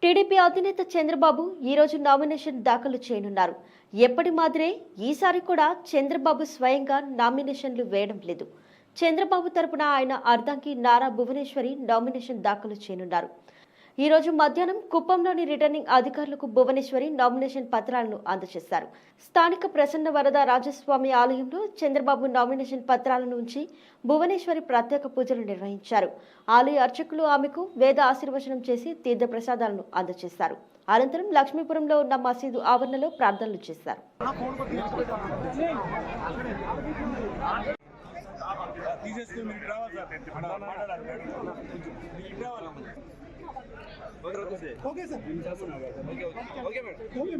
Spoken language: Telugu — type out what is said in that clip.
టీడీపీ అధినేత చంద్రబాబు ఈ రోజు నామినేషన్ దాఖలు చేయనున్నారు. ఎప్పటి మాదిరే ఈసారి కూడా చంద్రబాబు స్వయంగా నామినేషన్లు వేయడం లేదు. చంద్రబాబు తరపున ఆయన అర్ధాంగి నారా భువనేశ్వరి నామినేషన్ దాఖలు చేయనున్నారు. ఈ రోజు మధ్యాహ్నం కుప్పంలోని రిటర్నింగ్ అధికారులకు భువనేశ్వరి నామినేషన్ పత్రాలను అందజేశారు. స్థానిక ప్రసన్న వరద రాజస్వామి ఆలయంలో చంద్రబాబు నామినేషన్ పత్రాలను ఉంచి భువనేశ్వరి ప్రత్యేక పూజలు నిర్వహించారు. ఆలయ అర్చకులు ఆమెకు వేద ఆశీర్వచనం చేసి తీర్థ ప్రసాదాలను అందజేశారు. అనంతరం లక్ష్మీపురంలో ఉన్న మసీదు ఆవరణలో ప్రార్థనలు చేశారు. Okay sir. Okay madam.